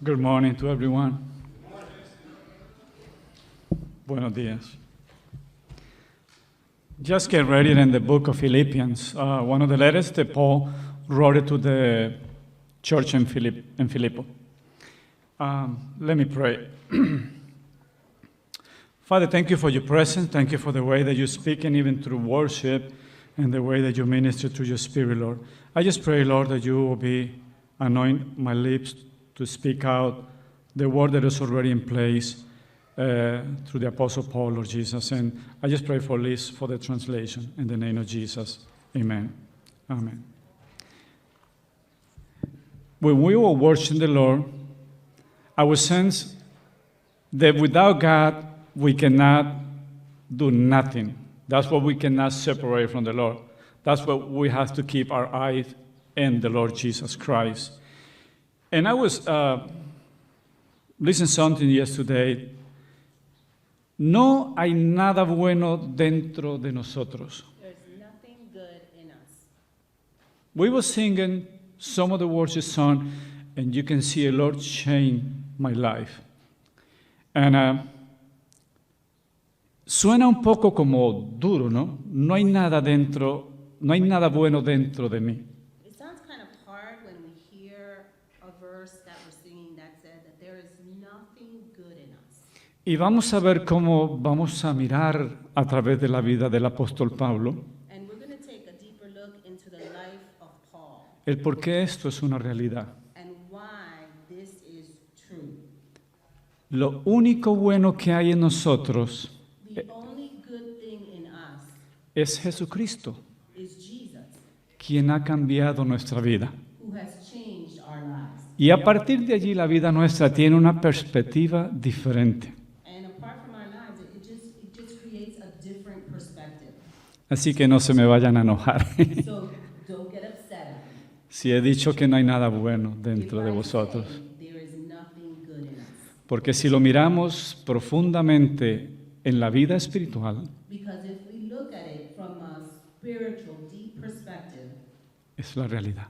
Good morning to everyone. Buenos días. Just get ready in the book of Philippians, one of the letters that Paul wrote it to the church in Philippi. Let me pray. Father, thank you for your presence. Thank you for the way that you speak, and even through worship and the way that you minister to your spirit, Lord. I just pray, Lord, that you will be anoint my lips to speak out the word that is already in place through the Apostle Paul, Lord Jesus. And I just pray for Liz for the translation in the name of Jesus. Amen. Amen. When we were worshiping the Lord, I was sense that without God, we cannot do nothing. That's what we cannot separate from the Lord. That's what we have to keep our eyes in the Lord Jesus Christ. And I was listening to something yesterday. No hay nada bueno dentro de nosotros. There's nothing good in us. We were singing some of the worship song, and you can see a Lord change my life. And suena un poco como duro, ¿no? No hay nada dentro, no hay nada bueno dentro de mí. It sounds kind of hard when we hear a verse that we're singing that said that there is nothing good in us. Y vamos a ver cómo vamos a mirar a través de la vida del apóstol Pablo And we're going to take a deeper look into the life of Paul el por qué esto es una realidad. and why this is true. Lo único bueno que hay en nosotros The only good thing in us es Jesucristo, is Jesus, quien ha cambiado nuestra vida. who has changed our lives. Y a partir de allí la vida nuestra tiene una perspectiva diferente. And apart from our lives, it just creates a different perspective. Así que no se me vayan a enojar So don't get upset at me. si he dicho que no hay nada bueno dentro If de I vosotros. say there is nothing good in us. Porque si lo miramos profundamente en la vida espiritual, Because if we look at it from a spiritual, deep perspective, es la realidad.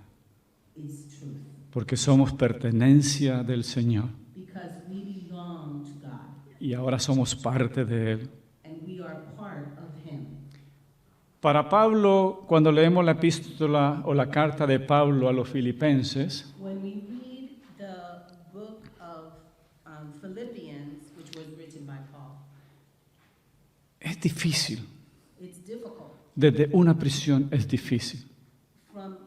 it's truth. Porque somos pertenencia del Señor Because we belong to God y ahora somos parte de Él. and we are part of Him. Para Pablo, cuando leemos la epístola o la carta de Pablo a los filipenses, When we read the book of Philippians, which was written by Paul, es difícil. it's difficult. Desde una prisión es difícil. From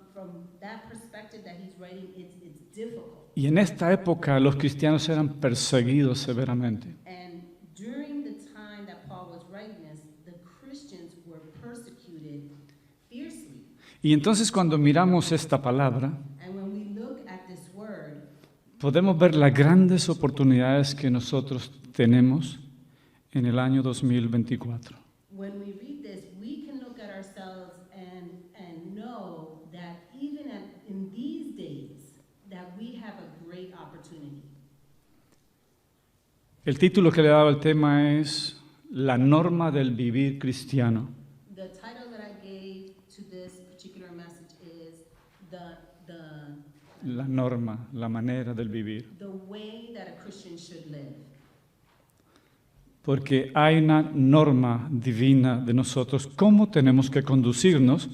that perspective that he's writing, it's difficult. Y en esta época los cristianos eran perseguidos severamente. And during the time that Paul was writing this, the Christians were persecuted fiercely. Y entonces cuando miramos esta palabra, And when we look at this word, podemos ver las grandes oportunidades que nosotros tenemos en el año 2024. when we read this, we can look at ourselves and know that even in these days, that we have a great opportunity. El título que le he dado al tema es La norma del vivir cristiano. The title that I gave to this particular message is La norma, la manera del vivir. the way that a Christian should live. Porque hay una norma divina de nosotros, cómo tenemos que conducirnos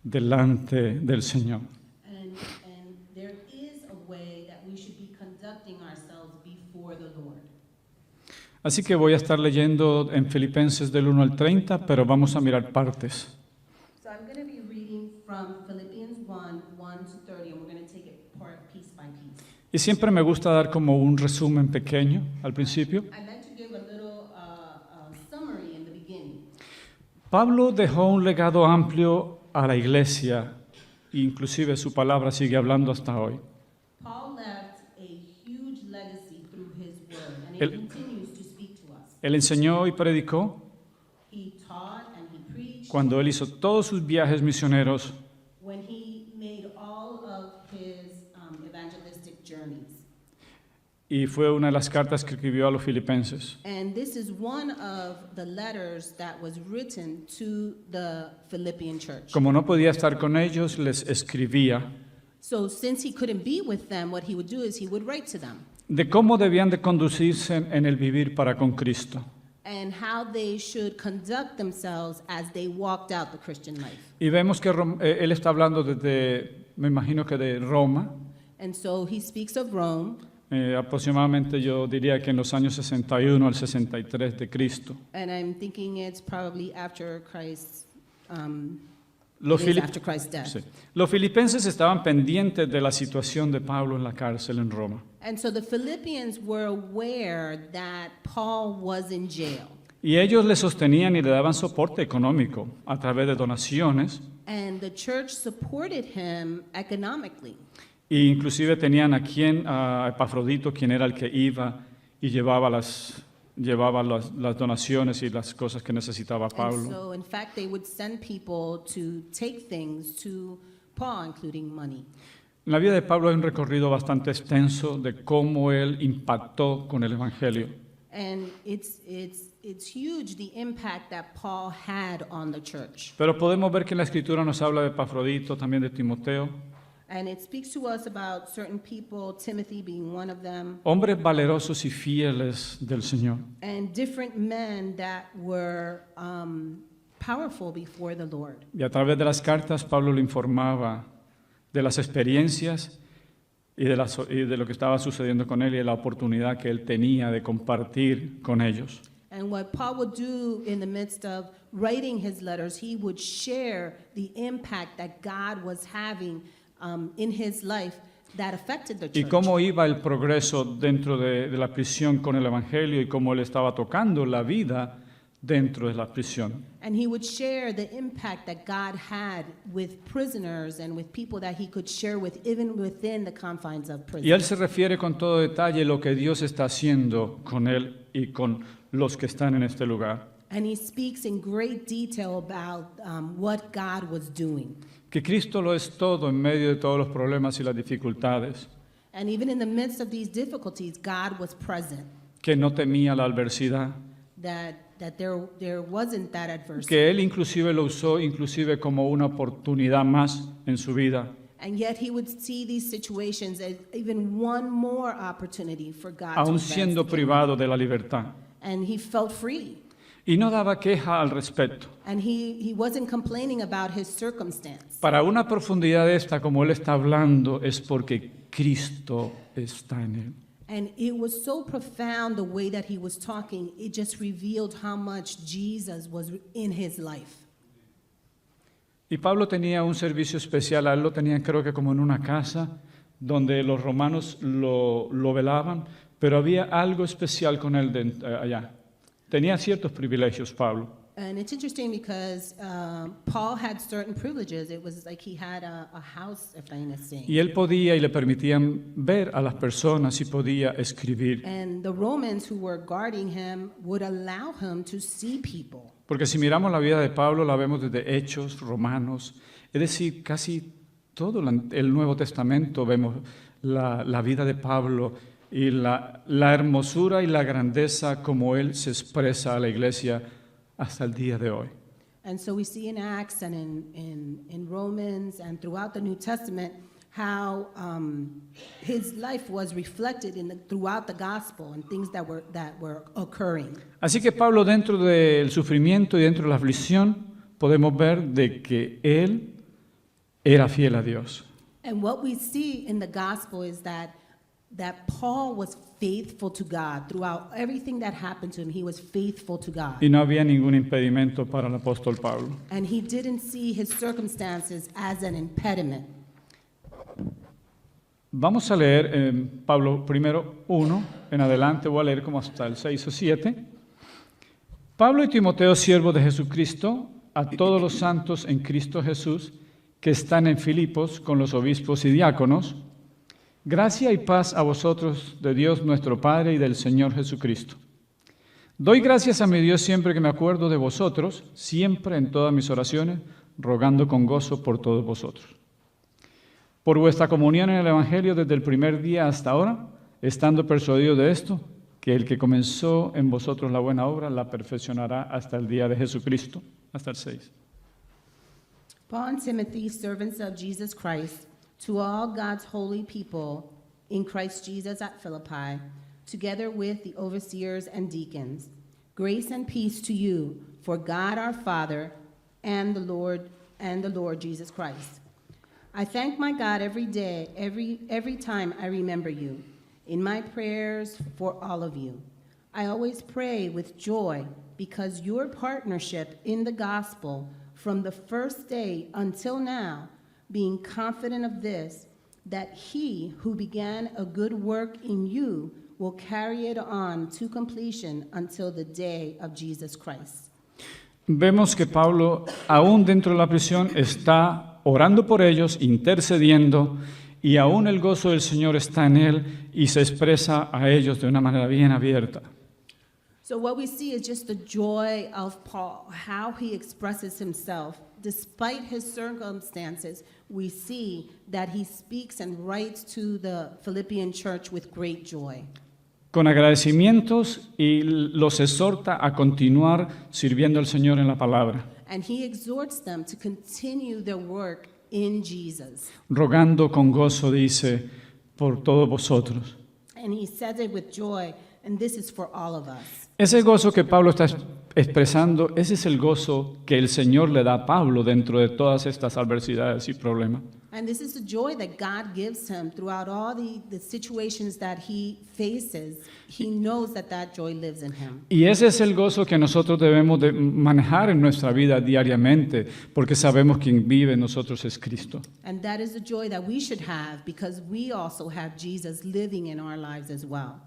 delante del Señor. And there is a way that we should be conducting ourselves before the Lord. Así que voy a estar leyendo en Filipenses del 1 al 30, pero vamos a mirar partes. So I'm going to be reading from Philippians 1, 1 to 30, and we're going to take it piece by piece. Y siempre me gusta dar como un resumen pequeño al principio. I'd like to give a little summary in the beginning. Pablo dejó un legado amplio a la iglesia, inclusive su palabra sigue hablando hasta hoy. Paul left a huge legacy through his word, and it El- continues to speak to us. Él enseñó y predicó He taught and he preached cuando él hizo todos sus viajes misioneros when he made all of his evangelistic journeys. y fue una de las cartas que escribió a los filipenses. And this is one of the letters that was written to the Philippian church. Como no podía estar con ellos, les escribía So since he couldn't be with them, what he would do is he would write to them. de cómo debían de conducirse en el vivir para con Cristo. and how they should conduct themselves as they walked out the Christian life. Y vemos que él está hablando desde, me imagino que de Roma, And so he speaks of Rome, aproximadamente yo diría que en los años 61 al 63 de Cristo. and I'm thinking it's probably after Christ's, Los, it is fili- after Christ's death. sí. Los filipenses estaban pendientes de la situación de Pablo en la cárcel en Roma. And so the Philippians were aware that Paul was in jail. Y ellos le sostenían y le daban soporte económico a través de donaciones. And the church supported him economically. E inclusive tenían a Epafrodito, quien era el que iba y llevaba las donaciones y las cosas que necesitaba And Pablo. so, in fact, they would send people to take things to Paul, including money. En la vida de Pablo hay un recorrido bastante extenso de cómo él impactó con el Evangelio. And it's huge the impact that Paul had on the church. Pero podemos ver que en la Escritura nos habla de Epafrodito, también de Timoteo, And it speaks to us about certain people, Timothy being one of them, hombres valerosos y fieles del Señor. and different men that were powerful before the Lord. Y a través de las cartas Pablo le informaba de las experiencias y de lo que estaba sucediendo con él y de la oportunidad que él tenía de compartir con ellos. And what Paul would do in the midst of writing his letters, he would share the impact that God was having in his life that affected the Y church. cómo iba el progreso dentro de la prisión con el Evangelio y cómo él estaba tocando la vida dentro de la prisión. And he would share the impact that God had with prisoners and with people that he could share with even within the confines of Y él prison. se refiere con todo detalle lo que Dios está haciendo con él y con los que están en este lugar. And he speaks in great detail about what God was doing. Que Cristo lo es todo en medio de todos los problemas y las dificultades. And even in the midst of these difficulties, God was present. Que no temía la adversidad. That there wasn't that adversity. Que él inclusive lo usó inclusive como una oportunidad más en su vida. And yet he would see these situations as even one more opportunity for God to Aún advance siendo the kingdom. privado de la libertad. And he felt free. Y no daba queja al respecto. And he wasn't complaining about his circumstance. Para una profundidad esta, como él está hablando, es porque Cristo está en él. And it was so profound the way that he was talking, it just revealed how much Jesus was in his life. Y Pablo tenía un servicio especial, a él lo tenían creo que como en una casa, donde los romanos lo velaban, pero había algo especial con él allá. Tenía ciertos privilegios, Pablo. And it's interesting because Paul had certain privileges. It was like he had a house, if I'm not saying. Y él podía y le permitían ver a las personas y podía escribir. And the Romans who were guarding him would allow him to see people. Porque si miramos la vida de Pablo, la vemos desde Hechos, Romanos, es decir, casi todo el Nuevo Testamento vemos la vida de Pablo y la hermosura y la grandeza como él se expresa a la iglesia hasta el día de hoy. And so we see in Acts and in Romans and throughout the New Testament how his life was reflected throughout the gospel and things that were occurring. Así que Pablo, dentro del sufrimiento y dentro de la aflicción, podemos ver de que él era fiel a Dios. And what we see in the gospel is that Paul was faithful to God throughout everything that happened to him. He was faithful to God. Y no había ningún impedimento para el apóstol Pablo. And he didn't see his circumstances as an impediment. Vamos a leer Pablo primero 1, en adelante voy a leer como hasta el 6 o 7. Pablo y Timoteo, siervos de Jesucristo, a todos los santos en Cristo Jesús, que están en Filipos con los obispos y diáconos, gracia y paz a vosotros de Dios nuestro Padre y del Señor Jesucristo. Doy gracias a mi Dios siempre que me acuerdo de vosotros, siempre en todas mis oraciones, rogando con gozo por todos vosotros. Por vuestra comunión en el Evangelio desde el primer día hasta ahora, estando persuadido de esto, que el que comenzó en vosotros la buena obra la perfeccionará hasta el día de Jesucristo, hasta el 6. Paul and Timothy, servants of Jesus Christ, to all God's holy people in Christ Jesus at Philippi, together with the overseers and deacons. Grace and peace to you, for God our Father and the Lord Jesus Christ. I thank my God every day, every time I remember you, in my prayers for all of you. I always pray with joy because your partnership in the gospel from the first day until now, being confident of this, that he who began a good work in you will carry it on to completion until the day of Jesus Christ. Vemos que Pablo, aún dentro de la prisión, está orando por ellos, intercediendo, y aún el gozo del Señor está en él y se expresa a ellos de una manera bien abierta. So what we see is just the joy of Paul, how he expresses himself. Despite his circumstances, we see that he speaks and writes to the Philippian church with great joy. Con agradecimientos y los exhorta a continuar sirviendo al Señor en la palabra, And he exhorts them to continue their work in Jesus. rogando con gozo, dice, por todos vosotros. And he says it with joy, and this is for all of us. Ese gozo que Pablo está expresando, ese es el gozo que el Señor le da a Pablo dentro de todas estas adversidades y problemas. And this is the joy that God gives him throughout all the situations that he faces. He knows that that joy lives in him. Y ese es el gozo que nosotros debemos de manejar en nuestra vida diariamente, porque sabemos quien vive en nosotros es Cristo. And that is the joy that we should have because we also have Jesus living in our lives as well.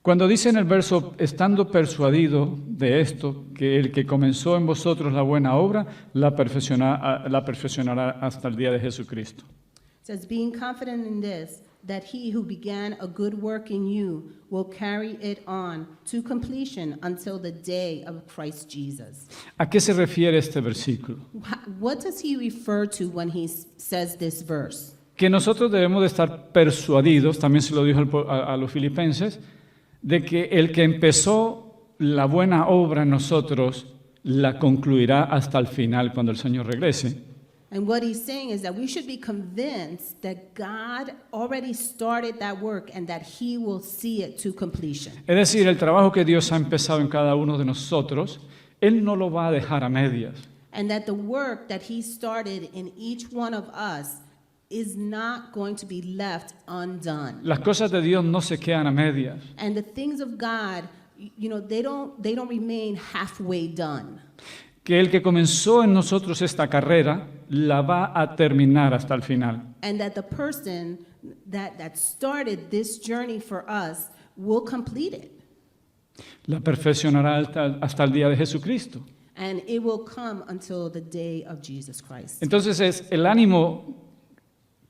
Cuando dice en el verso, estando persuadido de esto, que el que comenzó en vosotros la buena obra, la perfeccionará hasta el día de Jesucristo. It says, being confident in this, that he who began a good work in you will carry it on to completion until the day of Christ Jesus. ¿A qué se refiere este versículo? What does he refer to when he says this verse? Que nosotros debemos de estar persuadidos, también se lo dijo a los filipenses, de que el que empezó la buena obra en nosotros la concluirá hasta el final cuando el Señor regrese. And what he's saying is that we should be convinced that God already started that work and that he will see it to completion. Es decir, el trabajo que Dios ha empezado en cada uno de nosotros, Él no lo va a dejar a medias. And that the work that he started in each one of us is not going to be left undone. Las cosas de Dios no se quedan a medias. And the things of God, you know, they don't remain halfway done. Que el que comenzó en nosotros esta carrera la va a terminar hasta el final. And that the person that started this journey for us will complete it. La perfeccionará hasta el día de Jesucristo. And it will come until the day of Jesus Christ. Entonces es el ánimo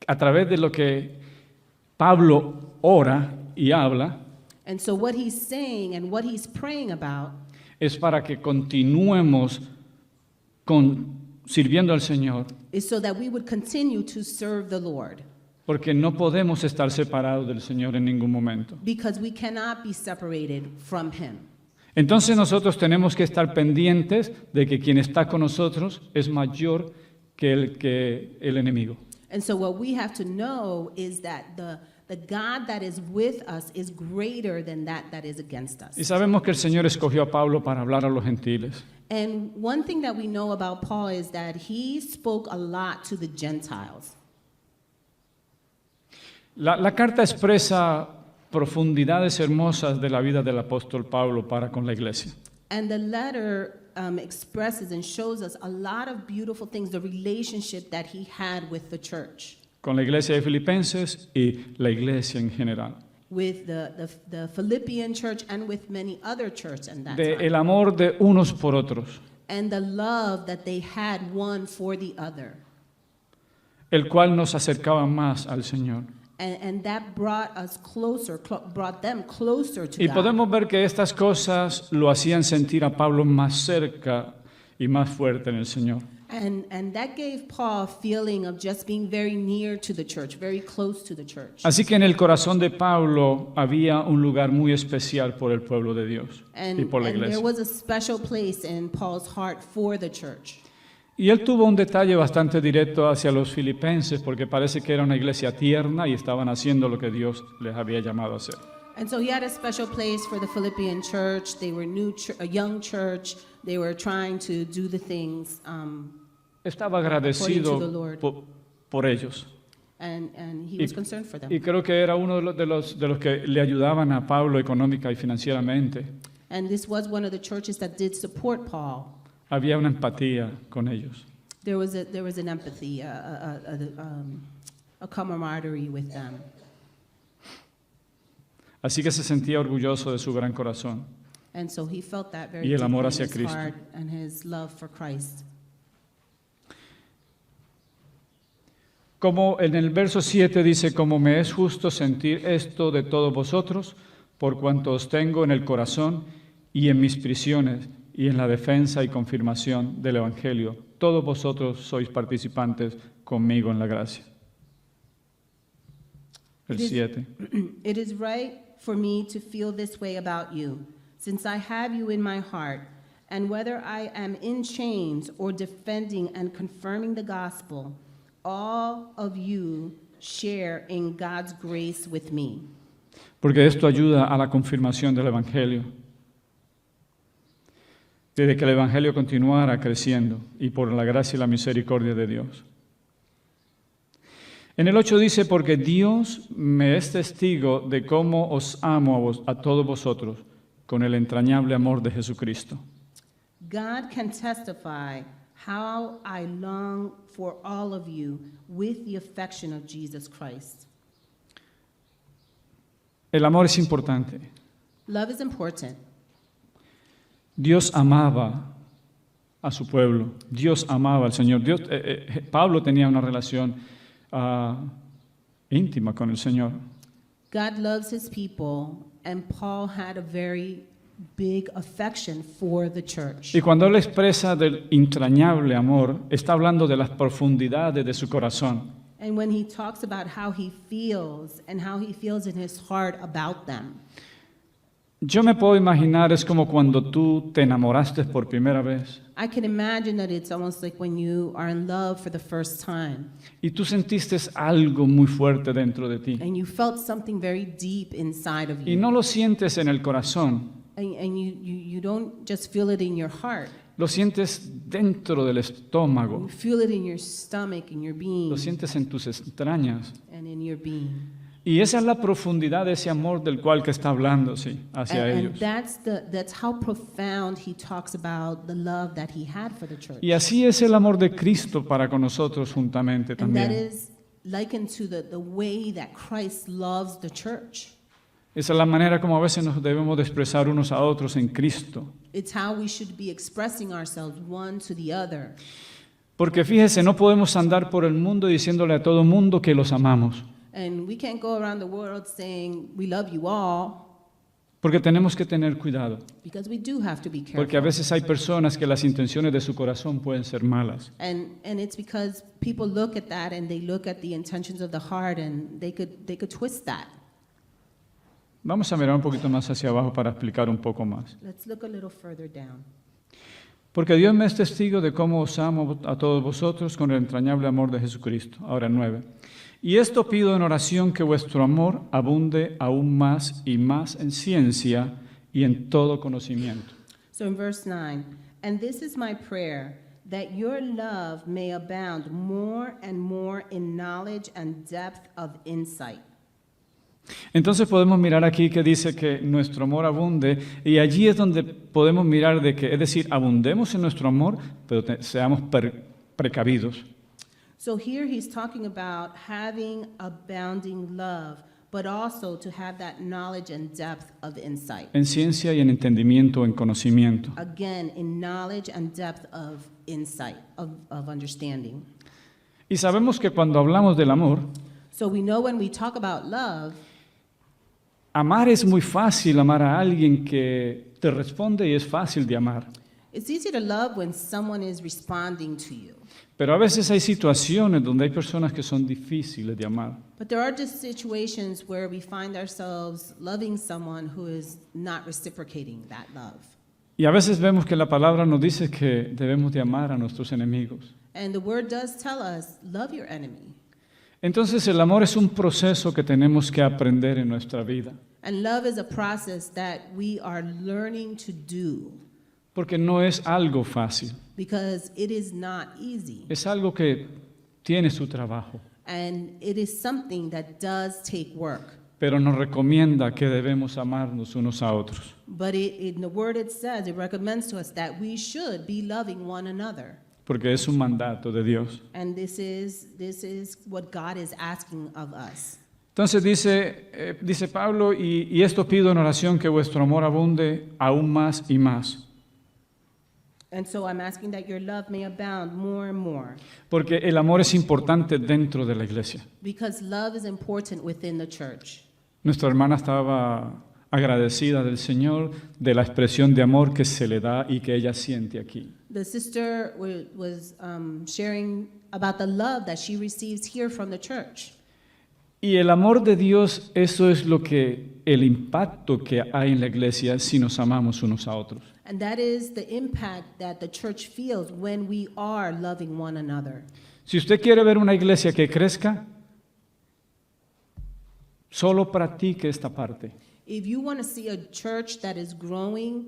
a través de lo que Pablo ora y habla, And so what he's saying and what he's praying about es para que continuemos sirviendo al Señor, is so that we would continue to serve the Lord, porque no podemos estar separados del Señor en ningún momento. because we cannot be separated from him. Entonces nosotros tenemos que estar pendientes de que quien está con nosotros es mayor que el enemigo. And so what we have to know is that the God that is with us is greater than that is against us. Y sabemos que el Señor escogió a Pablo para hablar a los gentiles. And one thing that we know about Paul is that he spoke a lot to the Gentiles. La carta expresa profundidades hermosas de la vida del apóstol Pablo para con la iglesia. And the letter expresses and shows us a lot of beautiful things, the relationship that he had with the church, Con la iglesia de Filipenses y la iglesia en general. with the Philippian church and with many other churches in that De time. el amor de unos por otros, And the love that they had one for the other. el cual nos acercaba más al Señor. And that brought us closer, brought them closer to Y God. podemos ver que estas cosas lo hacían sentir a Pablo más cerca y más fuerte en el Señor. And that gave Paul a feeling of just being very near to the church, very close to the church. Así que en el corazón de Pablo había un lugar muy especial por el pueblo de Dios y And por la there iglesia. was a special place in Paul's heart for the church. Y él tuvo un detalle bastante directo hacia los filipenses porque parece que era una iglesia tierna y estaban haciendo lo que Dios les había llamado a hacer. And so he had a special place for the Philippian church. They were a young church. They were trying to do the things, Estaba According to the agradecido Lord. por ellos. and he Y- was concerned for them. Y creo que era uno de los que le ayudaban a Pablo económica y financieramente. And this was one of the churches that did support Paul. Había una empatía con ellos. There was an empathy, a camaraderie with them. Así que se sentía orgulloso de su gran corazón. And so he felt that very Y el deeply amor in hacia his Cristo. heart and his love for Christ. Como en el verso 7 dice, como me es justo sentir esto de todos vosotros, por cuanto os tengo en el corazón y en mis prisiones y en la defensa y confirmación del Evangelio. Todos vosotros sois participantes conmigo en la gracia. El 7. It is right for me to feel this way about you, since I have you in my heart, and whether I am in chains or defending and confirming the gospel, all of you share in God's grace with me. Porque esto ayuda a la confirmación del Evangelio. Desde que el Evangelio continuara creciendo y por la gracia y la misericordia de Dios. En el 8 dice, porque Dios me es testigo de cómo os amo a todos vosotros con el entrañable amor de Jesucristo. God can testify how I long for all of you with the affection of Jesus Christ. El amor es importante. Love is important. Dios amaba a su pueblo. Dios amaba al Señor. Pablo tenía una relación íntima con el Señor. God loves his people, and Paul had a very big affection for the church. Y cuando él expresa del entrañable amor, está hablando de las profundidades de su corazón. And when he talks about how he feels and how he feels in his heart about them, Yo me puedo imaginar, es como cuando tú te enamoraste por primera vez I can imagine that it's almost like when you are in love for the first time y tú sentiste algo muy fuerte dentro de ti. and you felt something very deep inside of Y you. no lo sientes en el corazón, And you don't just feel it in your heart, lo sientes dentro del you estómago, feel it in your stomach, in your being, lo sientes en tus entrañas. and in your being. Y esa es la profundidad de ese amor del cual que está hablando, sí, hacia And ellos. that's how profound he talks about the love that he had for the church. Y así es el amor de Cristo para con nosotros juntamente And that también. is likened to the way that Christ loves the church. Esa es la manera como a veces nos debemos de expresar unos a otros en Cristo. It's how we should be expressing ourselves one to the other. Porque fíjese, no podemos andar por el mundo diciéndole a todo mundo que los amamos. And we can't go around the world saying we love you all, Porque tenemos que tener cuidado. because we do have to be Porque a careful. veces hay personas que las intenciones de su corazón pueden ser malas. And it's because people look at that and they look at the intentions of the heart and they could twist that. Vamos a mirar un poquito más hacia abajo para explicar un poco más. Let's look a little further down. Porque Dios me es testigo de cómo os amo a todos vosotros con el entrañable amor de Jesucristo. Ahora 9. Y esto pido en oración que vuestro amor abunde aún más y más en ciencia y en todo conocimiento. So in verse 9, and this is my prayer, that your love may abound more and more in knowledge and depth of insight. Entonces podemos mirar aquí que dice que nuestro amor abunde y allí es donde podemos mirar de que, es decir, abundemos en nuestro amor, pero seamos precavidos. So here he's talking about having abounding love, but also to have that knowledge and depth of insight. En ciencia y en entendimiento, en conocimiento. Again, in knowledge and depth of insight, of understanding. Y sabemos que cuando hablamos del amor, So we know when we talk about love, amar es muy fácil, amar a alguien que te responde y es fácil de amar. it's easy to love when someone is responding to you. Pero a veces hay situaciones donde hay personas que son difíciles de amar. But there are just situations where we find ourselves loving someone who is not reciprocating that love. Y a veces vemos que la palabra nos dice que debemos de amar a nuestros enemigos. And the word does tell us, love your enemy. Entonces el amor es un proceso que tenemos que aprender en nuestra vida, And love is a process that we are learning to do porque no es algo fácil, because it is not easy. es algo que tiene su trabajo, And it is something that does take work. pero nos recomienda que debemos amarnos unos a otros. But in the word it says, it recommends to us that we should be loving one another. Porque es un mandato de Dios. And this is what God is asking of us. Entonces dice Pablo, y esto pido en oración, que vuestro amor abunde aún más y más. And so I'm asking that your love may abound more and more. Porque el amor es importante dentro de la iglesia. Because love is important within the church. Nuestra hermana estaba agradecida del Señor de la expresión de amor que se le da y que ella siente aquí. The sister was sharing about the love that she receives here from the church. Y el amor de Dios, eso es el impacto que hay en la iglesia si nos amamos unos a otros. And that is the impact that the church feels when we are loving one another. Si usted quiere ver una iglesia que crezca, solo practique esta parte. If you want to see a church that is growing,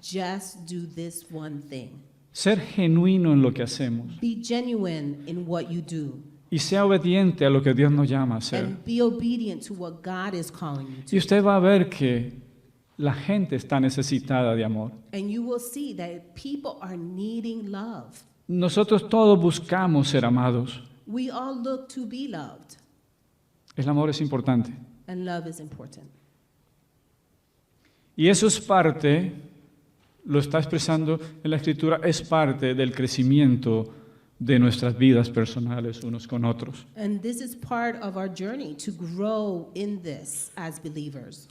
just do this one thing. Ser genuino en lo que hacemos Be genuine in what you do. y sea obediente a lo que Dios nos llama a hacer. And be obedient to what God is calling you Y to. usted va a ver que la gente está necesitada de amor. And you will see that people are needing love. Nosotros todos buscamos ser amados. We all look to be loved, El amor es importante. and love is important. Y eso es parte, lo está expresando en la Escritura, es parte del crecimiento de nuestras vidas personales unos con otros. And this is part of our journey to grow in this as believers.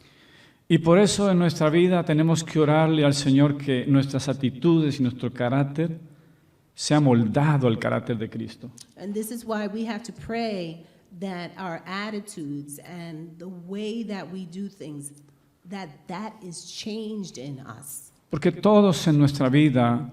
Y por eso en nuestra vida tenemos que orarle al Señor que nuestras actitudes y nuestro carácter sea moldado al carácter de Cristo. And this is why we have to pray that our attitudes and the way that we do things, that is changed in us. Porque todos en nuestra vida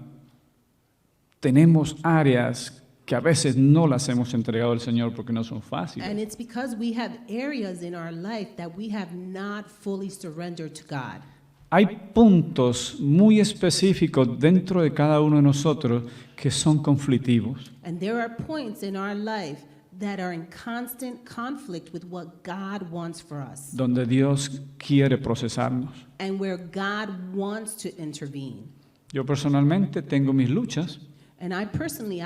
tenemos áreas que a veces no las hemos entregado al Señor porque no son fáciles. And it's because we have areas in our life that we have not fully surrendered to God. Hay puntos muy específicos dentro de cada uno de nosotros que son conflictivos. And there are points in our life that are in constant conflict with what God wants for us, Donde Dios quiere procesarnos. and where God wants to intervene. Yo personalmente tengo mis luchas And I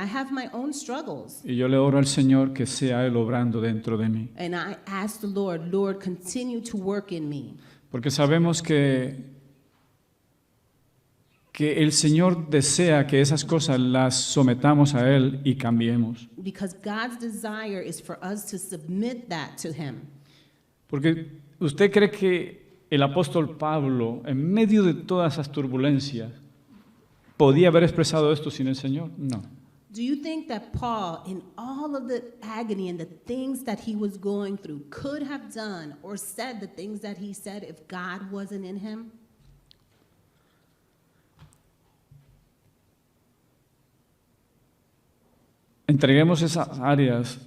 have my own struggles. y yo le oro al Señor que sea Él obrando dentro de mí. And I ask the Lord, continue to work in me. Porque sabemos que el Señor desea que esas cosas las sometamos a Él y cambiemos. Because God's desire is for us to submit that to Him. Porque usted cree que el apóstol Pablo, en medio de todas esas turbulencias, podía haber expresado esto sin el Señor? No. Do you think that Paul, in all of the agony and the things that he was going through, could have done or said the things that he said if God wasn't in him? Entreguemos esas áreas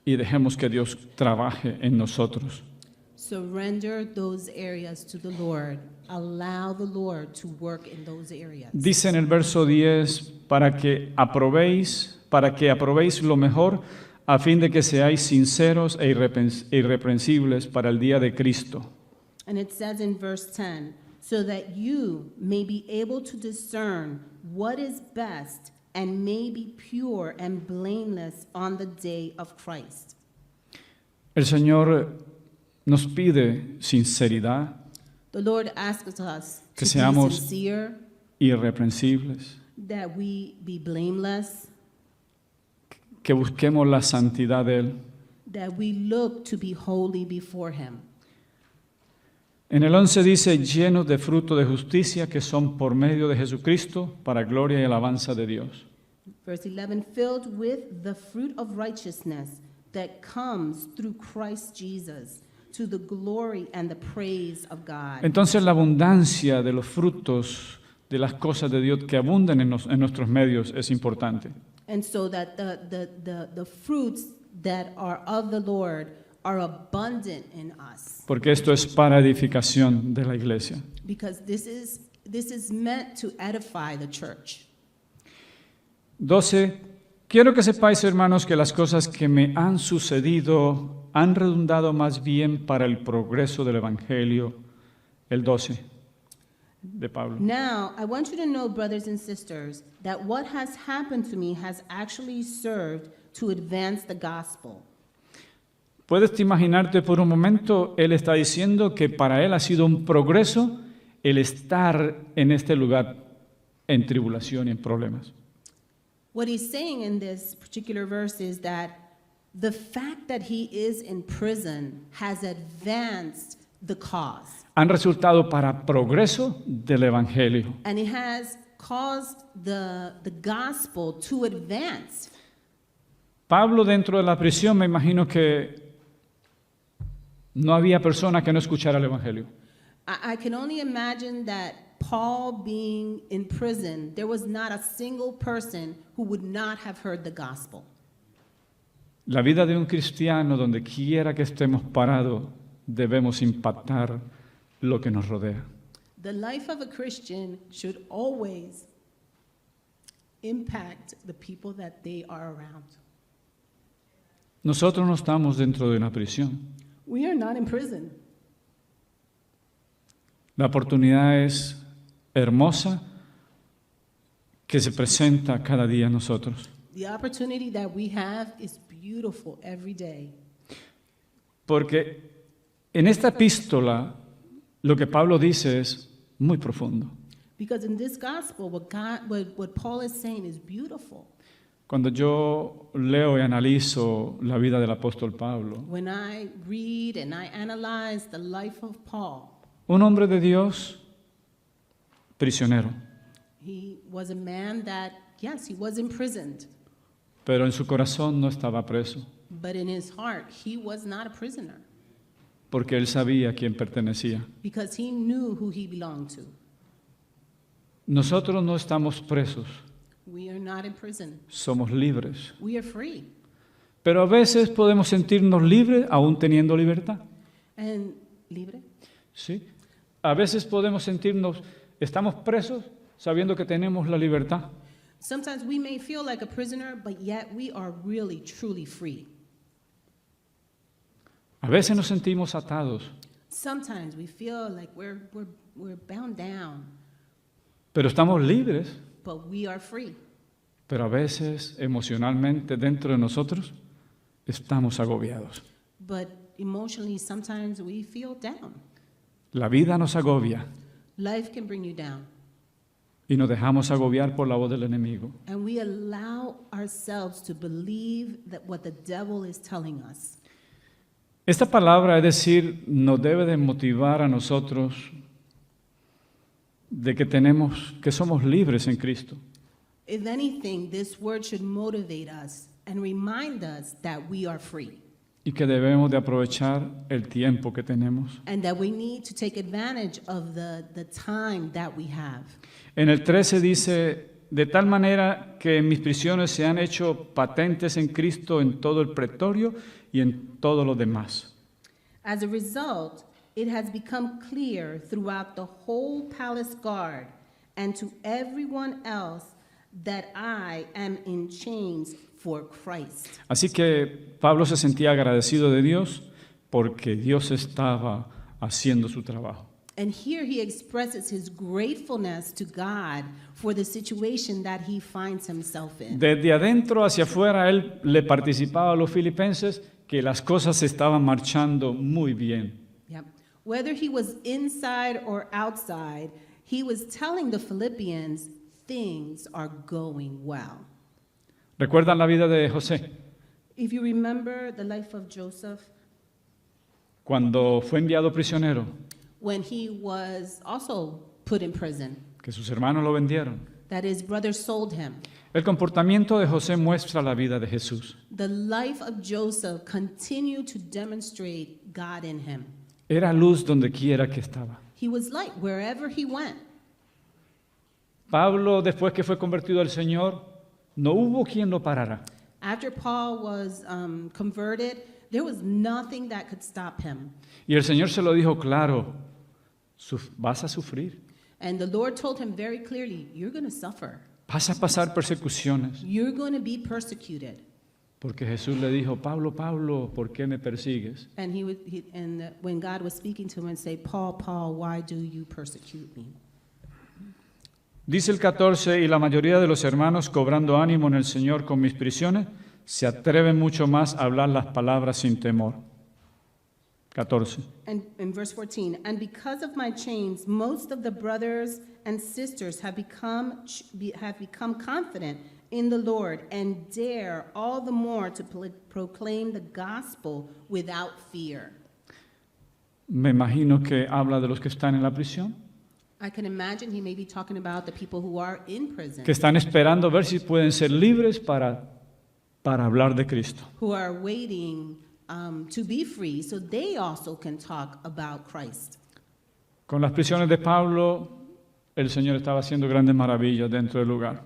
y dejemos que Dios trabaje en nosotros. Surrender those areas to the Lord. Allow the Lord to work in those areas. Dice en el verso 10, para que aprobéis lo mejor, a fin de que seáis sinceros e irreprensibles para el día de Cristo. And it says in verse 10, so that you may be able to discern what is best and may be pure and blameless on the day of Christ. El Señor nos pide sinceridad, The Lord asks us Que to seamos- be sincere, irreprensibles, that we be blameless, que busquemos la santidad de Él. that we look to be holy before Him. En el 11 dice, llenos de fruto de justicia que son por medio de Jesucristo para gloria y alabanza de Dios. Verse 11, filled with the fruit of righteousness that comes through Christ Jesus, to the glory and the praise of God. Entonces la abundancia de los frutos de las cosas de Dios que abundan en nuestros medios es importante. And so that the fruits that are of the Lord are abundant in us. Porque esto es para edificación de la iglesia. Because this is meant to edify the church. 12. Quiero que sepáis, hermanos, que las cosas que me han sucedido han redundado más bien para el progreso del Evangelio. El 12 de Pablo. Now, I want you to know, brothers and sisters, that what has happened to me has actually served to advance the gospel. ¿Puedes imaginarte por un momento? Él está diciendo que para él ha sido un progreso el estar en este lugar en tribulación y en problemas. What he's saying in this particular verse is that the fact that he is in prison has advanced the cause. Han resultado para progreso del Evangelio. And it has caused the gospel to advance. Pablo dentro de la prisión, me imagino que no había persona que no escuchara el Evangelio. I can only imagine that Paul being in prison, there was not a single person who would not have heard the gospel. La vida de un cristiano, donde quiera que estemos parados, debemos impactar lo que nos rodea. The life of a Christian should always impact the people that they are around. Nosotros no estamos dentro de una prisión. We are not in prison. La oportunidad es hermosa que se presenta cada día a nosotros. The opportunity that we have is beautiful every day. Porque en esta epístola lo que Pablo dice es muy profundo. Because in this gospel, what Paul is saying is beautiful. Cuando yo leo y analizo la vida del apóstol Pablo, When I read and I analyze the life of Paul, un hombre de Dios, prisionero, he was a man that, yes, he was imprisoned, pero en su corazón no estaba preso, but in his heart, he was not a prisoner porque él sabía a quién pertenecía. because he knew who he belonged to. Nosotros no estamos presos, We are not in prison. somos libres. We are free. Pero a veces podemos sentirnos libres aún teniendo libertad. And libre? ¿Sí? A veces podemos sentirnos, estamos presos sabiendo que tenemos la libertad. Sometimes we may feel like a prisoner, but yet we are really, truly free. A veces nos sentimos atados, Sometimes we feel like we're bound down, pero estamos libres. but we are free. Pero a veces emocionalmente dentro de nosotros estamos agobiados. But emotionally, sometimes we feel down. La vida nos agobia Life can bring you down. y nos dejamos agobiar por la voz del enemigo. And we allow ourselves to believe that what the devil is telling us. Esta palabra, es decir, nos debe de motivar a nosotros de que somos libres en Cristo. If anything, this word should motivate us and remind us that we are free Y que debemos de aprovechar el tiempo que tenemos. and that we need to take advantage of the time that we have. En el 13 dice, de tal manera que mis prisiones se han hecho patentes en Cristo en todo el pretorio y en todo lo demás. As a result, it has become clear throughout the whole palace guard and to everyone else that I am in chains for Christ. Así que Pablo se sentía agradecido de Dios porque Dios estaba haciendo su trabajo. And here he expresses his gratefulness to God for the situation that he finds himself in. Desde adentro hacia afuera, él le participaba a los filipenses que las cosas estaban marchando muy bien. Yep. Whether he was inside or outside, he was telling the Philippians things are going well. ¿Recuerdan la vida de José? If you remember the life of Joseph, Cuando fue enviado prisionero, when he was also put in prison, que sus hermanos lo vendieron. that his brothers sold him. El comportamiento de José muestra la vida de Jesús. The life of Joseph continued to demonstrate God in him. Era luz donde quiera que estaba. He was light wherever he went. Pablo, después que fue convertido al Señor, no hubo quien lo parara. After Paul was converted, there was nothing that could stop him. Y el Señor se lo dijo claro, vas a sufrir, And the Lord told him very clearly, you're going to suffer. vas a pasar persecuciones. You're going to be persecuted. Porque Jesús le dijo, Pablo, Pablo, ¿por qué me persigues? And when God was speaking to him and say, Paul, Paul, why do you persecute me? Dice el 14, y la mayoría de los hermanos, cobrando ánimo en el Señor con mis prisiones, se atreven mucho más a hablar las palabras sin temor. 14. And in verse 14, and because of my chains, most of the brothers and sisters have become confident in the Lord and dare all the more to proclaim the gospel without fear. Me imagino que habla de los que están en la prisión, I can imagine he may be talking about the people who are in prison, que están esperando ver si pueden ser libres para hablar de Cristo. who are waiting to be free so they also can talk about Christ. Con las prisiones de Pablo, el Señor estaba haciendo grandes maravillas dentro del lugar.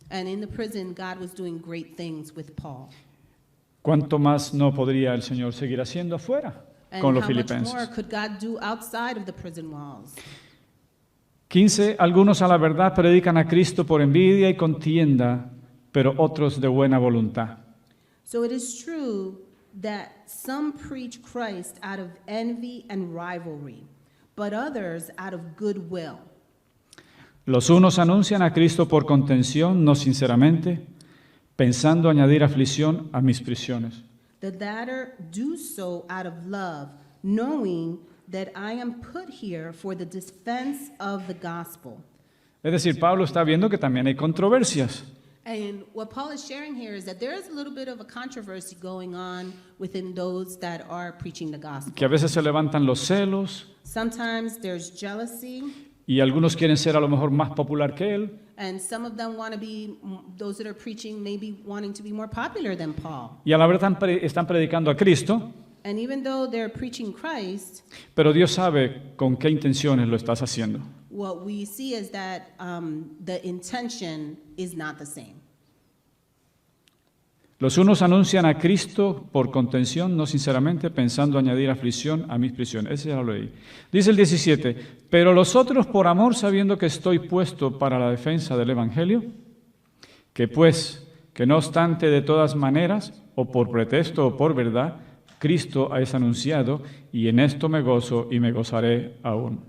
And in the prison, God was doing great things with Paul. ¿Cuánto más no podría el Señor seguir haciendo afuera And con los how much more filipenses? could God do outside of the prison walls? 15. Algunos a la verdad predican a Cristo por envidia y contienda, pero otros de buena voluntad. So it is true that some preach Christ out of envy and rivalry, but others out of goodwill. Los unos anuncian a Cristo por contención, no sinceramente, pensando añadir aflicción a mis prisiones. The latter do so out of love, knowing that I am put here for the defense of the gospel. Es decir, Pablo está viendo que también hay controversias. And what Paul is sharing here is that there is a little bit of a controversy going on within those that are preaching the gospel. Que a veces se levantan los celos Sometimes there's jealousy, y algunos quieren ser a lo mejor más popular que él. and some of them want to be, those that are preaching, maybe wanting to be more popular than Paul. Y a la verdad están predicando a Cristo, And even though they're preaching Christ, pero Dios sabe con qué intenciones lo estás haciendo. what we see is that the intention is not the same. Los unos anuncian a Cristo por contención, no sinceramente, pensando añadir aflicción a mis prisiones. Ese ya lo leí. Dice el 17, pero los otros por amor, sabiendo que estoy puesto para la defensa del Evangelio, que pues, que no obstante de todas maneras, o por pretexto o por verdad, Cristo es anunciado, y en esto me gozo y me gozaré aún.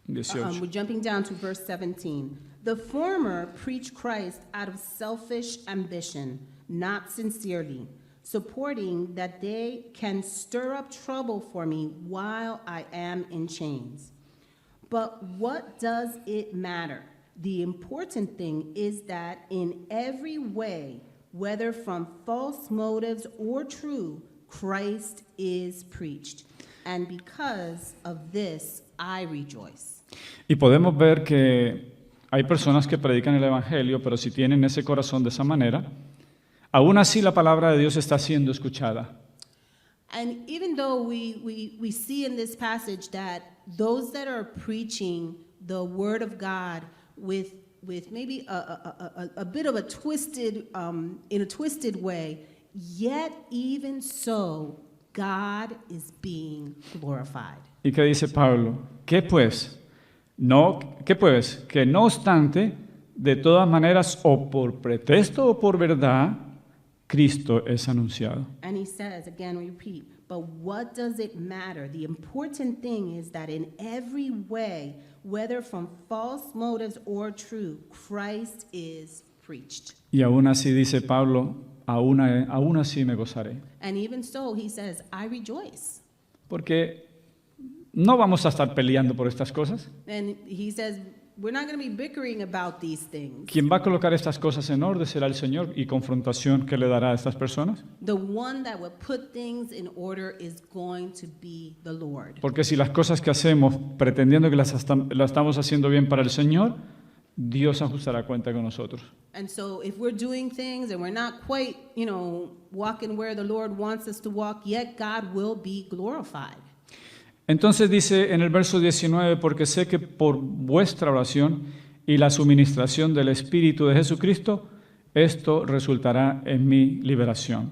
18. We're jumping down to verse 17. The former preach Christ out of selfish ambition, not sincerely, supporting that they can stir up trouble for me while I am in chains. But what does it matter? The important thing is that in every way, whether from false motives or true, Christ is preached. And because of this, I rejoice. Y podemos ver que hay personas que predican el Evangelio, pero si tienen ese corazón de esa manera, aún así la palabra de Dios está siendo escuchada. And even though we see in this passage that those that are preaching the word of God with maybe a bit of a twisted, in a twisted way, yet even so, God is being glorified. ¿Y qué dice Pablo? ¿Qué pues? Que no obstante, de todas maneras, o por pretexto o por verdad, Cristo es anunciado. And he says, again, we repeat, but what does it matter? The important thing is that in every way, whether from false motives or true, Christ is preached. Y aún así dice Pablo, aún así me gozaré. And even so, he says, I rejoice. Porque no vamos a estar peleando por estas cosas. And he says, we're not going to be bickering about these things. Quien va a colocar estas cosas en orden será el Señor, y confrontación que le dará a estas personas. The one that will put things in order is going to be the Lord. Porque si las cosas que hacemos pretendiendo que las estamos haciendo bien para el Señor, Dios ajustará cuenta con nosotros. And so if we're doing things and we're not quite, walking where the Lord wants us to walk, yet God will be glorified. Entonces dice en el verso 19, porque sé que por vuestra oración y la suministración del Espíritu de Jesucristo, esto resultará en mi liberación.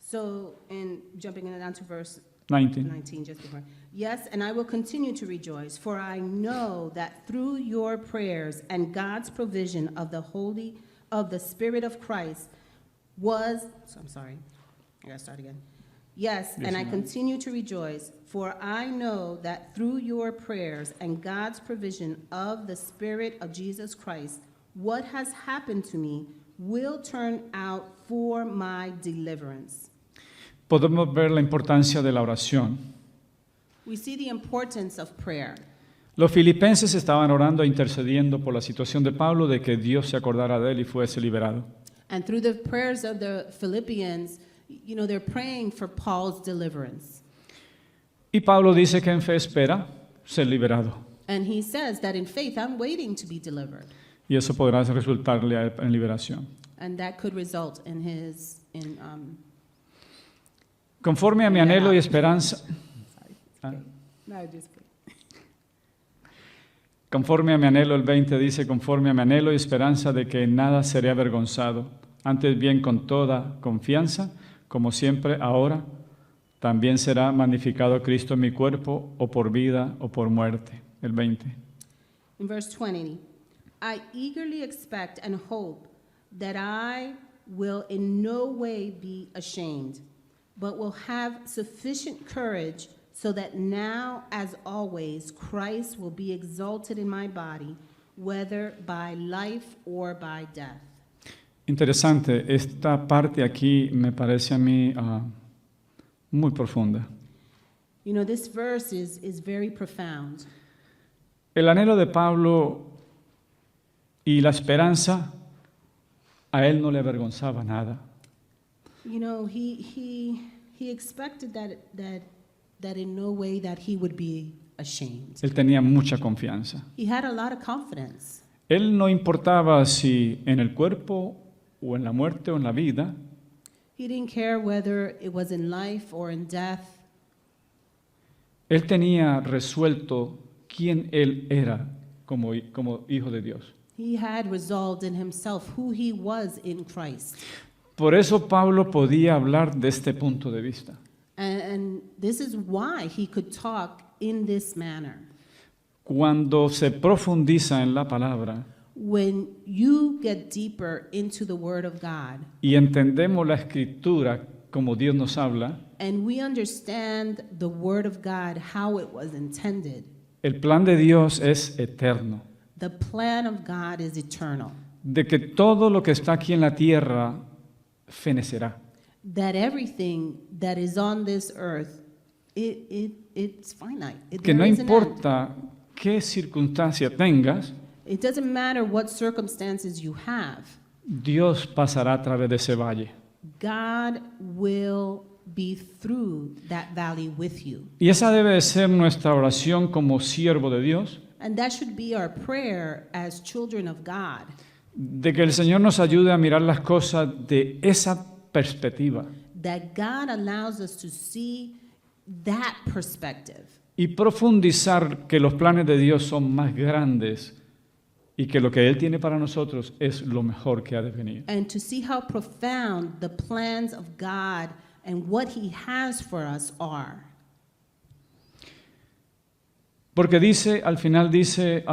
So, in jumping down to verse 19. 19, just before. Yes, and I will continue to rejoice, for I know that through your prayers and God's provision of the Spirit of Christ I'm sorry, I gotta start again. Yes, and I continue to rejoice, for I know that through your prayers and God's provision of the Spirit of Jesus Christ, what has happened to me will turn out for my deliverance. Podemos ver la importancia de la oración. We see the importance of prayer. Los filipenses estaban orando e intercediendo por la situación de Pablo de que Dios se acordara de él y fuese liberado. And through the prayers of the Philippians, they're praying for Paul's deliverance. Y Pablo dice que en fe espera ser liberado. And he says that in faith, I'm waiting to be delivered. Y eso podrá resultarle a él en liberación. And that could result in Conforme a mi anhelo y esperanza. No, just kidding. Conforme a mi anhelo, el 20 dice, conforme a mi anhelo y esperanza de que en nada seré avergonzado, antes bien con toda confianza, como siempre ahora, también será magnificado Cristo en mi cuerpo, o por vida o por muerte. El 20. In verse 20, I eagerly expect and hope that I will in no way be ashamed, but will have sufficient courage so that now, as always, Christ will be exalted in my body, whether by life or by death. Interesante, esta parte aquí me parece a mí muy profunda. This verse is very profound. El anhelo de Pablo y la esperanza a él no le avergonzaba nada. He expected that in no way that he would be ashamed. Él tenía mucha confianza. He had a lot of confidence. Él no importaba si en el cuerpo o en la muerte o en la vida, He didn't care whether it was in life or in death. él tenía resuelto quién él era como hijo de Dios. He had resolved in himself who he was in Christ. Por eso Pablo podía hablar de este punto de vista. And this is why he could talk in this manner. Cuando se profundiza en la palabra When you get deeper into the Word of God y entendemos la escritura como Dios nos habla, and we understand the Word of God, how it was intended, el plan de Dios es eterno. the plan of God is eternal. De que todo lo que está aquí en la tierra fenecerá. That everything that is on this earth, it's finite. Que no There is an end. importa qué circunstancia tengas, It doesn't matter what circumstances you have. Dios pasará a través de ese valle. God will be through that valley with you. Y esa debe de ser nuestra oración como siervo de Dios, And that should be our prayer as children of God. de que el Señor nos ayude a mirar las cosas de esa perspectiva That God allows us to see that perspective. y profundizar que los planes de Dios son más grandes y que lo que Él tiene para nosotros es lo mejor que ha de venir. And to see how profound the plans of God and what He has for us are. Porque dice, al final dice,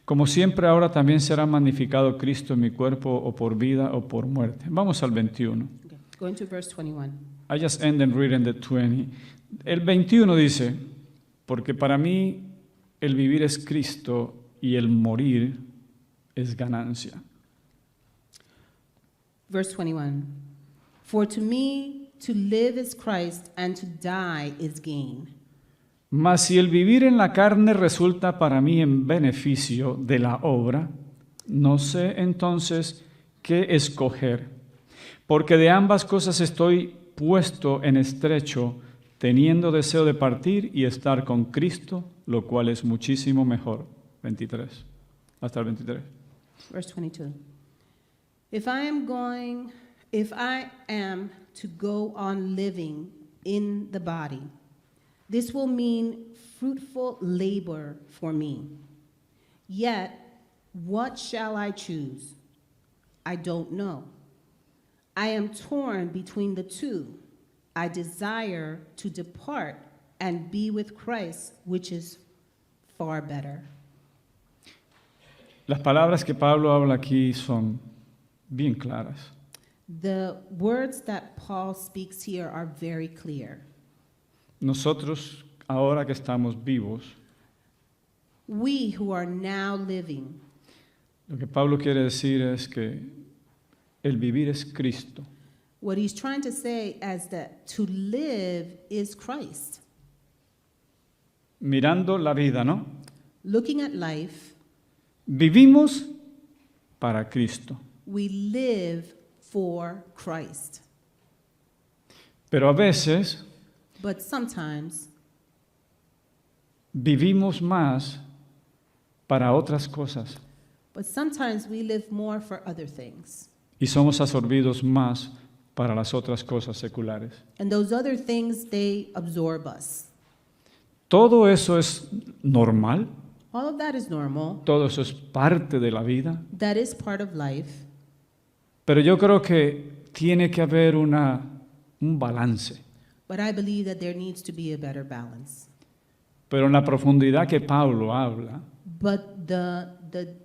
como siempre ahora también será magnificado Cristo en mi cuerpo, o por vida o por muerte. Vamos al 21. Okay. Going to verse 21. I just ended reading the 20. El 21 dice, porque para mí el vivir es Cristo y el morir es ganancia. Verse 21. For to me to live is Christ and to die is gain. Mas si el vivir en la carne resulta para mí en beneficio de la obra, no sé entonces qué escoger, porque de ambas cosas estoy puesto en estrecho, teniendo deseo de partir y estar con Cristo, lo cual es muchísimo mejor. 23, hasta el 23. Verse 22. If I am to go on living in the body, this will mean fruitful labor for me. Yet, what shall I choose? I don't know. I am torn between the two. I desire to depart and be with Christ, which is far better. Las palabras que Pablo habla aquí son bien claras. The words that Paul speaks here are very clear. Nosotros, ahora que estamos vivos, We who are now living, lo que Pablo quiere decir es que el vivir es Cristo. what he's trying to say is that to live is Christ. Mirando la vida, ¿no? Looking at life, Vivimos para Cristo. we live for Christ. Pero a veces But sometimes vivimos más para otras cosas we live more for other things. y somos absorbidos más para las otras cosas seculares. And those other things, they absorb us. Todo eso es normal, All of that is normal. todo eso es parte de la vida, That is part of life. pero yo creo que tiene que haber un balance. But I believe that there needs to be a better balance. Pero en la profundidad que Pablo habla, But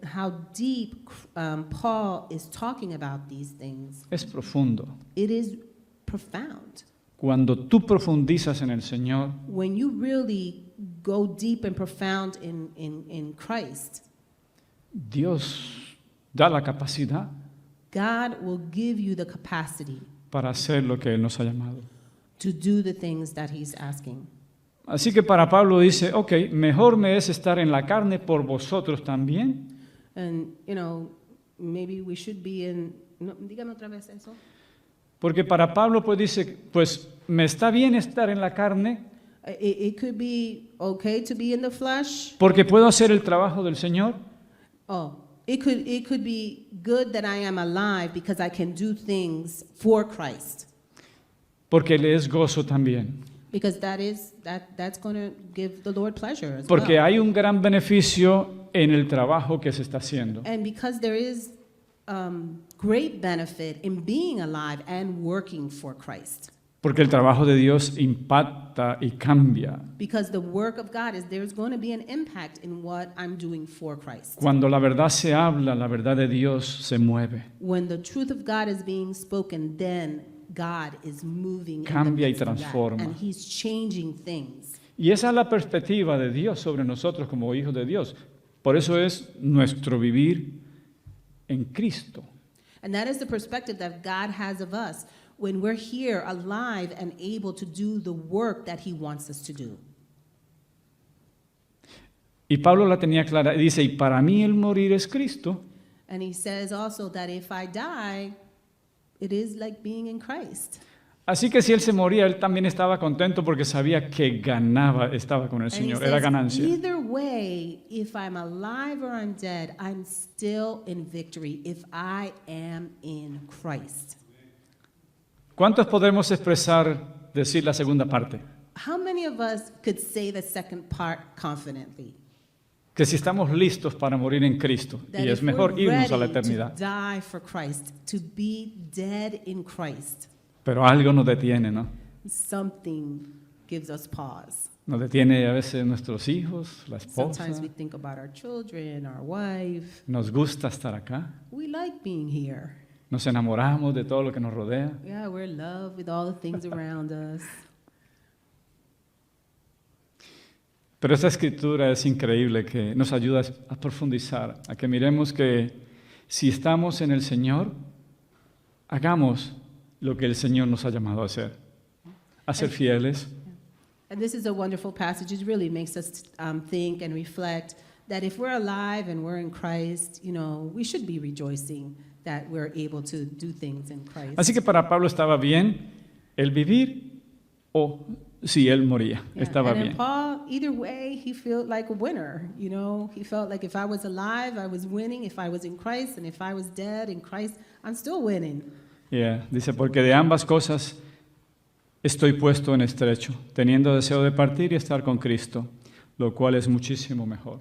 how deep Paul is talking about these things, es profundo. it is profound. Cuando tú profundizas en el Señor, When you really go deep and profound in Christ, Dios da la capacidad God will give you the capacity para hacer lo que Él nos ha llamado. to do the things that he's asking. Así que para Pablo dice, ok, mejor me es estar en la carne por vosotros también, And, maybe we should be in, no, dígame otra vez eso. porque para Pablo pues dice, pues me está bien estar en la carne It could be okay to be in the flesh. porque puedo hacer el trabajo del Señor, Oh, it could be good that I am alive because I can do things for Christ. porque le es gozo también. Because that's going to give the Lord pleasure as Porque well. hay un gran beneficio en el trabajo que se está haciendo. And because there is great benefit in being alive and working for Christ. Porque el trabajo de Dios impacta y cambia. Because the work of God there's going to be an impact in what I'm doing for Christ. Cuando la verdad se habla, la verdad de Dios se mueve. When the truth of God is being spoken, then God is moving Cambia y in the midst of that, transforma. and he's changing things. Y esa es la perspectiva de Dios sobre nosotros como hijos de Dios. Por eso es nuestro vivir en Cristo. And that is the perspective that God has of us when we're here alive and able to do the work that he wants us to do. Y Pablo la tenía clara. Dice, y para mí el morir es Cristo. And he says also that if I die, it is like being in Christ. Así que si él se moría, él también estaba contento porque sabía que ganaba, estaba con el And he Señor. Era says, ganancia. either way, if I'm alive or I'm dead, I'm still in victory if I am in Christ. ¿Cuántos podemos expresar, decir la segunda parte? How many of us could say the second part confidently? Que si estamos listos para morir en Cristo, That y es if mejor we're irnos a la ready to eternidad. die for Christ, to be dead in Christ, Pero algo nos detiene, ¿no? something gives us pause. Nos detiene a veces nuestros hijos, la esposa. Sometimes we think about our children, our wife. Nos gusta estar acá. We like being here. Nos enamoramos de todo lo que nos rodea. Yeah, we're in love with all the things around us. Pero esta escritura es increíble que nos ayuda a profundizar, a que miremos que si estamos en el Señor, hagamos lo que el Señor nos ha llamado a hacer. A ser fieles, And this is a wonderful passage. It really makes us think and reflect that if we're alive and we're in Christ, we should be rejoicing that we're able to do things in Christ. Así que para Pablo estaba bien el vivir o si él moría, Yeah. estaba And in bien. Paul, either way, he felt like a winner. He felt like if I was alive, I was winning. If I was in Christ, and if I was dead in Christ, I'm still winning. Yeah. Dice, porque de ambas cosas estoy puesto en estrecho, teniendo deseo de partir y estar con Cristo, lo cual es muchísimo mejor.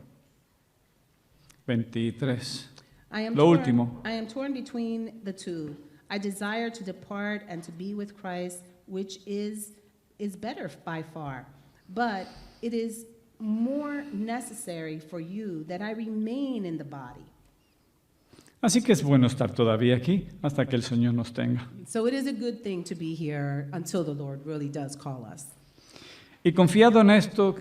23. I am Lo torn, último. I am torn between the two. I desire to depart and to be with Christ, which is better by far. But it is more necessary for you that I remain in the body. Así que es bueno estar todavía aquí hasta que el Señor nos tenga. So it is a good thing to be here until the Lord really does call us. Y confiado en esto,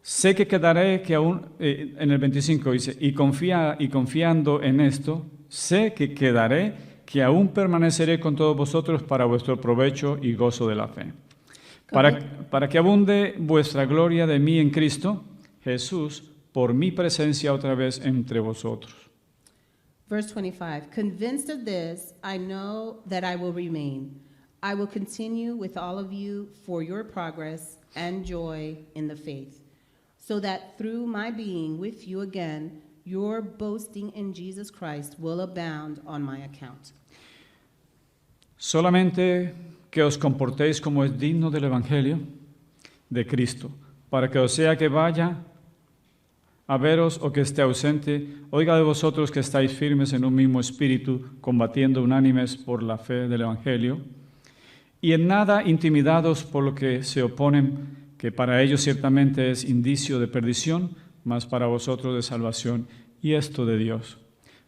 sé que quedaré que aún, en el 25 dice, y confiando en esto, sé que quedaré que aún permaneceré con todos vosotros para vuestro provecho y gozo de la fe. Para que abunde vuestra gloria de mí en Cristo Jesús por mi presencia otra vez entre vosotros. Verse 25, convinced of this, I know that I will remain. I will continue with all of you for your progress and joy in the faith, so that through my being with you again, your boasting in Jesus Christ will abound on my account. Solamente que os comportéis como es digno del Evangelio de Cristo, para que o sea que vaya a veros o que esté ausente, oiga de vosotros que estáis firmes en un mismo espíritu, combatiendo unánimes por la fe del Evangelio, y en nada intimidados por lo que se oponen, que para ellos ciertamente es indicio de perdición, mas para vosotros de salvación, y esto de Dios.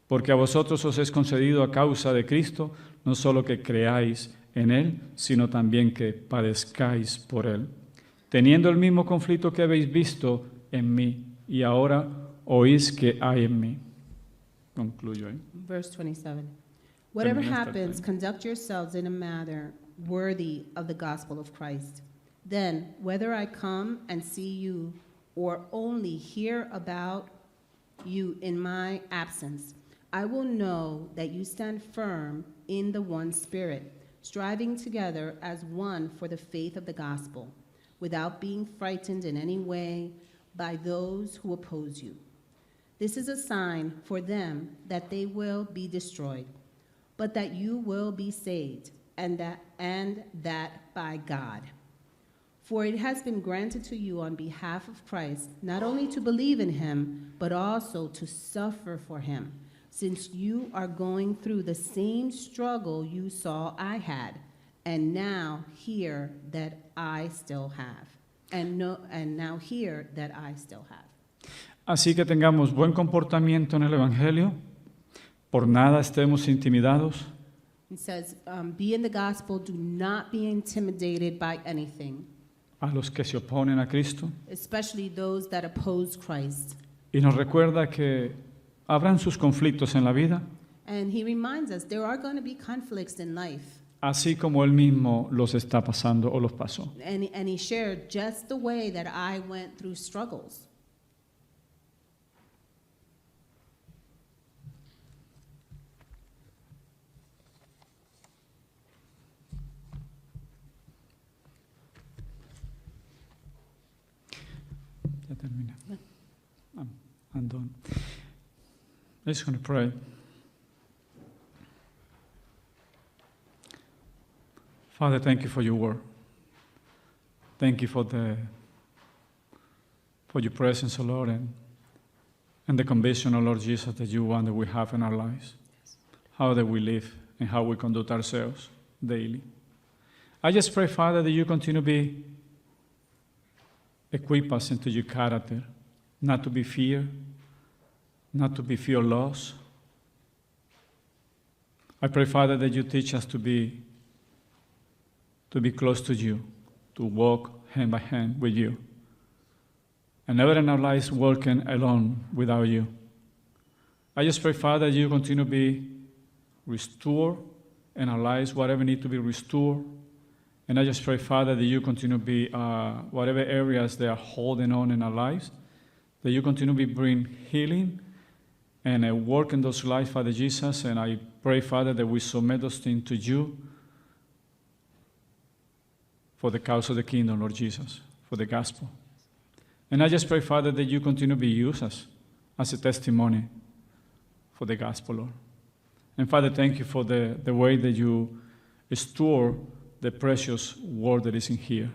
Porque a vosotros os es concedido a causa de Cristo, no solo que creáis en Él, sino también que padezcáis por Él, teniendo el mismo conflicto que habéis visto en mí, y ahora oís que hay en mí. Concluyo ahí. Verse 27. Whatever Terminaste el happens, plan. conduct yourselves in a manner worthy of the gospel of Christ. Then, whether I come and see you or only hear about you in my absence, I will know that you stand firm in the one Spirit, striving together as one for the faith of the gospel, without being frightened in any way by those who oppose you. This is a sign for them that they will be destroyed, but that you will be saved, and that by God. For it has been granted to you on behalf of Christ not only to believe in him, but also to suffer for him, since you are going through the same struggle you saw I had, and now hear that I still have. And now hear that I still have. Así que tengamos buen comportamiento en el Evangelio, por nada estemos intimidados, It says, be in the gospel, do not be intimidated by anything, a los que se oponen a Cristo, especially those that oppose Christ. y nos recuerda que habrán sus conflictos en la vida, And he reminds us there are going to be conflicts in life. así como Él mismo los está pasando o los pasó. And he shared just the way that I went through struggles. Ya terminé. I'm done. I'm just going to pray. Father, thank you for your word. Thank you for your presence, O Lord, and the conviction, O Lord Jesus, that you want that we have in our lives, how that we live and how we conduct ourselves daily. I just pray, Father, that you continue to equip us into your character, not to be fear, not to be fear loss. I pray, Father, that you teach us to be close to you, to walk hand by hand with you, and never in our lives walking alone without you. I just pray, Father, that you continue to be restored in our lives, whatever need to be restored. And I just pray, Father, that you continue to be, whatever areas they are holding on in our lives, that you continue to bring healing and work in those lives, Father Jesus. And I pray, Father, that we submit those things to you for the cause of the kingdom, Lord Jesus, for the gospel. And I just pray, Father, that you continue to be used as a testimony for the gospel, Lord. And Father, thank you for the way that you store the precious word that is in here,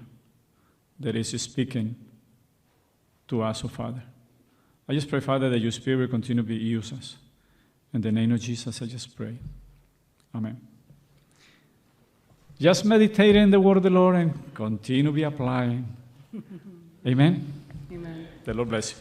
that is speaking to us, oh Father. I just pray, Father, that your Spirit will continue to use us. In the name of Jesus, I just pray. Amen. Just meditate in the word of the Lord and continue to be applying. Amen. Amen. The Lord bless you.